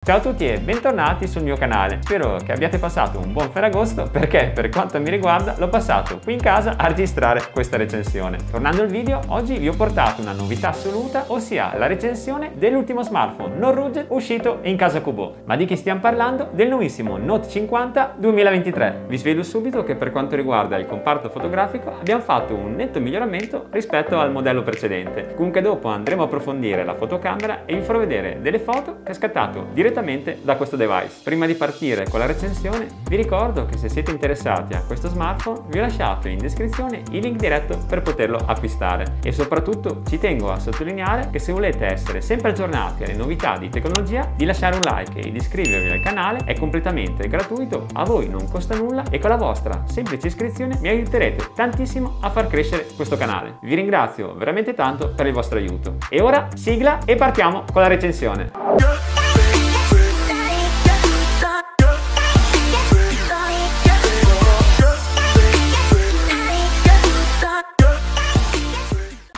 Ciao a tutti e bentornati sul mio canale, spero che abbiate passato un buon Ferragosto perché per quanto mi riguarda l'ho passato qui in casa a registrare questa recensione. Tornando al video, oggi vi ho portato una novità assoluta, ossia la recensione dell'ultimo smartphone non rugged uscito in casa Kubo. Ma di chi stiamo parlando? Del nuovissimo Note 50 2023. Vi svelo subito che per quanto riguarda il comparto fotografico abbiamo fatto un netto miglioramento rispetto al modello precedente. Comunque dopo andremo a approfondire la fotocamera e vi farò vedere delle foto che ho scattato direttamente da questo device. Prima di partire con la recensione vi ricordo che se siete interessati a questo smartphone vi ho lasciato in descrizione il link diretto per poterlo acquistare e soprattutto ci tengo a sottolineare che se volete essere sempre aggiornati alle novità di tecnologia di lasciare un like e di iscrivervi al canale, è completamente gratuito, a voi non costa nulla e con la vostra semplice iscrizione mi aiuterete tantissimo a far crescere questo canale. Vi ringrazio veramente tanto per il vostro aiuto. E ora sigla e partiamo con la recensione.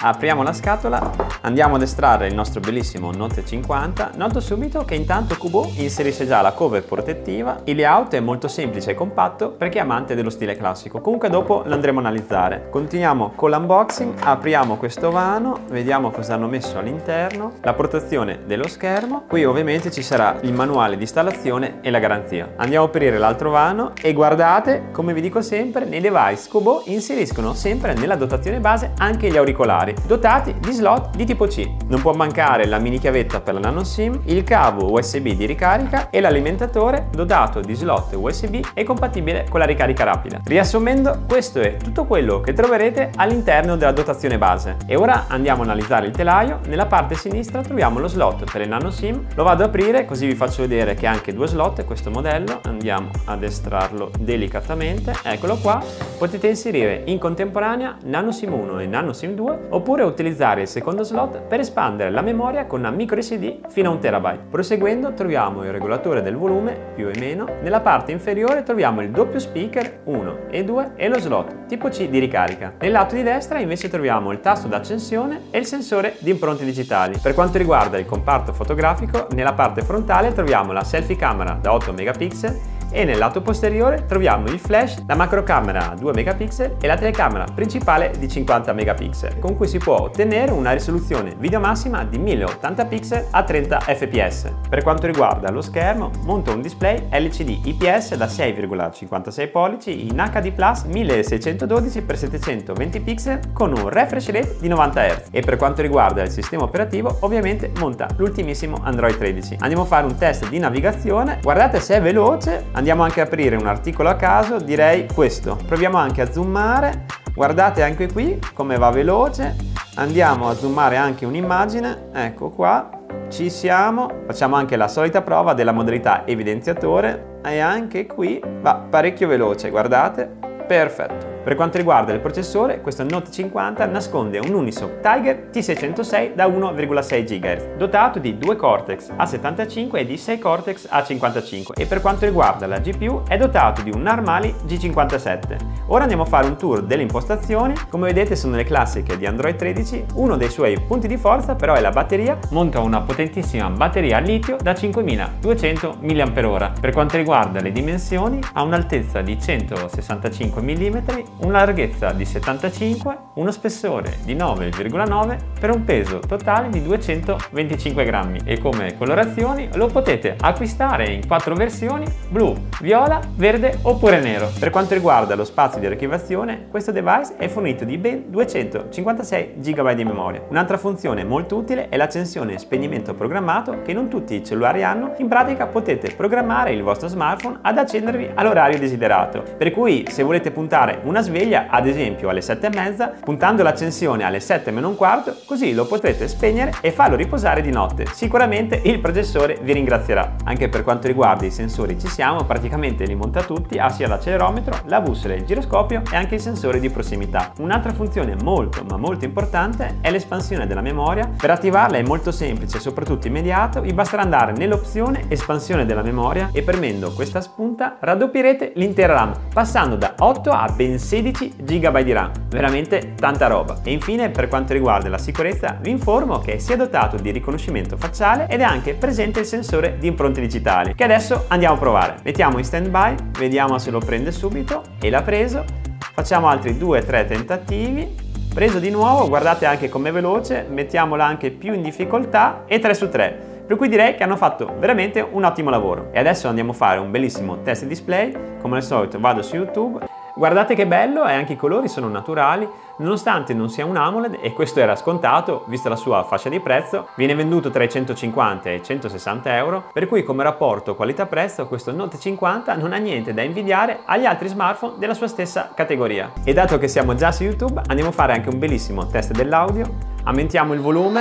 Apriamo la scatola, andiamo ad estrarre il nostro bellissimo Note 50. Noto subito che intanto Kubo inserisce già la cover protettiva. Il layout è molto semplice e compatto per chi è amante dello stile classico. Comunque dopo lo andremo a analizzare. Continuiamo con l'unboxing, apriamo questo vano, vediamo cosa hanno messo all'interno, la protezione dello schermo. Qui ovviamente ci sarà il manuale di installazione e la garanzia. Andiamo a aprire l'altro vano e guardate, come vi dico sempre, nei device Kubo inseriscono sempre nella dotazione base anche gli auricolari dotati di slot di tipo C. Non può mancare la mini chiavetta per la nano SIM, il cavo USB di ricarica e l'alimentatore dotato di slot USB e compatibile con la ricarica rapida. Riassumendo, questo è tutto quello che troverete all'interno della dotazione base. E ora andiamo a analizzare il telaio. Nella parte sinistra troviamo lo slot per le nano SIM. Lo vado ad aprire così vi faccio vedere che ha anche due slot questo modello. Andiamo ad estrarlo delicatamente. Eccolo qua. Potete inserire in contemporanea nano SIM 1 e nano SIM 2 oppure utilizzare il secondo slot per espandere la memoria con una micro SD fino a 1 TB. Proseguendo troviamo il regolatore del volume più e meno. Nella parte inferiore troviamo il doppio speaker 1 e 2 e lo slot tipo C di ricarica. Nel lato di destra invece troviamo il tasto d'accensione e il sensore di impronte digitali. Per quanto riguarda il comparto fotografico, nella parte frontale troviamo la selfie camera da 8 megapixel e nel lato posteriore troviamo il flash, la macrocamera a 2 megapixel e la telecamera principale di 50 megapixel, con cui si può ottenere una risoluzione video massima di 1080 pixel a 30 fps. Per quanto riguarda lo schermo, monta un display LCD IPS da 6,56 pollici in HD Plus 1612x720 pixel con un refresh rate di 90 Hz. E per quanto riguarda il sistema operativo, ovviamente monta l'ultimissimo Android 13. Andiamo a fare un test di navigazione, guardate se è veloce. Andiamo anche a aprire un articolo a caso, direi questo. Proviamo anche a zoomare, guardate anche qui come va veloce. Andiamo a zoomare anche un'immagine, ecco qua, ci siamo. Facciamo anche la solita prova della modalità evidenziatore e anche qui va parecchio veloce, guardate, perfetto. Per quanto riguarda il processore, questo Note 50 nasconde un Unisoc Tiger T606 da 1,6 GHz, dotato di 2 Cortex A75 e di 6 Cortex A55 e per quanto riguarda la GPU è dotato di un ARM Mali G57. Ora andiamo a fare un tour delle impostazioni. Come vedete sono le classiche di Android 13, uno dei suoi punti di forza però è la batteria. Monta una potentissima batteria a litio da 5200 mAh. Per quanto riguarda le dimensioni ha un'altezza di 165 mm, una larghezza di 75, uno spessore di 9,9 per un peso totale di 225 grammi e come colorazioni lo potete acquistare in 4 versioni: blu, viola, verde oppure nero. Per quanto riguarda lo spazio di archiviazione, questo device è fornito di ben 256 GB di memoria. Un'altra funzione molto utile è l'accensione e spegnimento programmato che non tutti i cellulari hanno. In pratica potete programmare il vostro smartphone ad accendervi all'orario desiderato, per cui se volete puntare una sveglia ad esempio alle 7:30, puntando l'accensione alle 7 meno un quarto, così lo potrete spegnere e farlo riposare di notte. Sicuramente il processore vi ringrazierà. Anche per quanto riguarda i sensori ci siamo, praticamente li monta tutti, ha sia l'accelerometro, la bussola, il giroscopio e anche il sensore di prossimità. Un'altra funzione molto importante è l'espansione della memoria. Per attivarla è molto semplice e soprattutto immediato, vi basterà andare nell'opzione espansione della memoria e premendo questa spunta raddoppierete l'intera RAM, passando da 8 a ben 16 GB di RAM, veramente tanta roba. E infine, per quanto riguarda la sicurezza, vi informo che si è dotato di riconoscimento facciale ed è anche presente il sensore di impronte digitali, che adesso andiamo a provare. Mettiamo in stand by, vediamo se lo prende subito, e l'ha preso. Facciamo altri 2-3 tentativi. Preso di nuovo, guardate anche com'è veloce, mettiamola anche più in difficoltà e 3 su 3. Per cui direi che hanno fatto veramente un ottimo lavoro. E adesso andiamo a fare un bellissimo test display. Come al solito vado su YouTube. Guardate che bello, e anche i colori sono naturali, nonostante non sia un AMOLED, e questo era scontato vista la sua fascia di prezzo. Viene venduto tra i 150 e i 160 euro, per cui come rapporto qualità-prezzo questo Note 50 non ha niente da invidiare agli altri smartphone della sua stessa categoria. E dato che siamo già su YouTube, andiamo a fare anche un bellissimo test dell'audio. Aumentiamo il volume,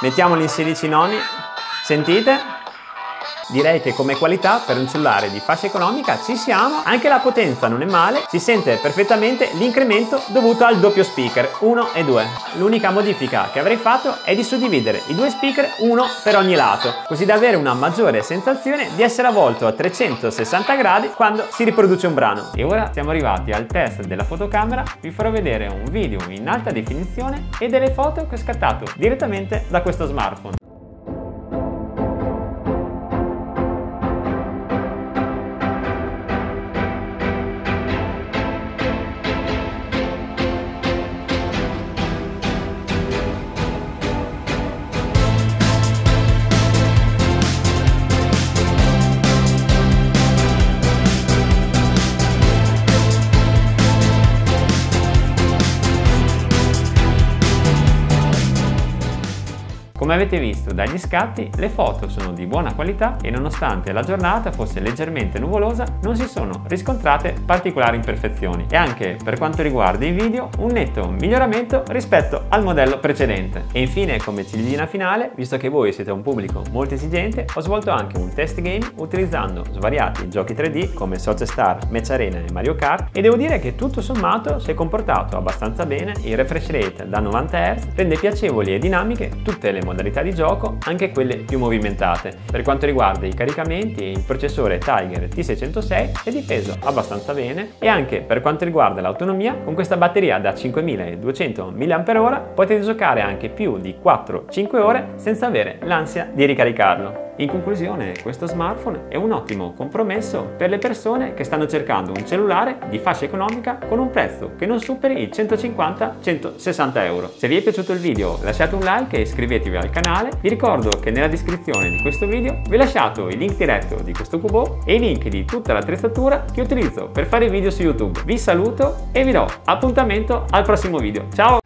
mettiamoli in 16 noni. Sentite? Direi che come qualità per un cellulare di fascia economica ci siamo, anche la potenza non è male, si sente perfettamente l'incremento dovuto al doppio speaker 1 e 2. L'unica modifica che avrei fatto è di suddividere i due speaker uno per ogni lato, così da avere una maggiore sensazione di essere avvolto a 360 gradi quando si riproduce un brano. E ora siamo arrivati al test della fotocamera, vi farò vedere un video in alta definizione e delle foto che ho scattato direttamente da questo smartphone. Come avete visto dagli scatti, le foto sono di buona qualità e nonostante la giornata fosse leggermente nuvolosa non si sono riscontrate particolari imperfezioni, e anche per quanto riguarda i video un netto miglioramento rispetto al modello precedente. E infine, come ciliegina finale, visto che voi siete un pubblico molto esigente, ho svolto anche un test game utilizzando svariati giochi 3D come Social Star, Match Arena e Mario Kart, e devo dire che tutto sommato si è comportato abbastanza bene. Il refresh rate da 90 Hz rende piacevoli e dinamiche tutte le modalità di gioco, anche quelle più movimentate. Per quanto riguarda i caricamenti, il processore Tiger T606 è difeso abbastanza bene, e anche per quanto riguarda l'autonomia, con questa batteria da 5200 mAh potete giocare anche più di 4-5 ore senza avere l'ansia di ricaricarlo. In conclusione, questo smartphone è un ottimo compromesso per le persone che stanno cercando un cellulare di fascia economica con un prezzo che non superi i 150-160 euro. Se vi è piaciuto il video lasciate un like e iscrivetevi al canale. Vi ricordo che nella descrizione di questo video vi ho lasciato il link diretto di questo cubo e i link di tutta l'attrezzatura che utilizzo per fare video su YouTube. Vi saluto e vi do appuntamento al prossimo video. Ciao!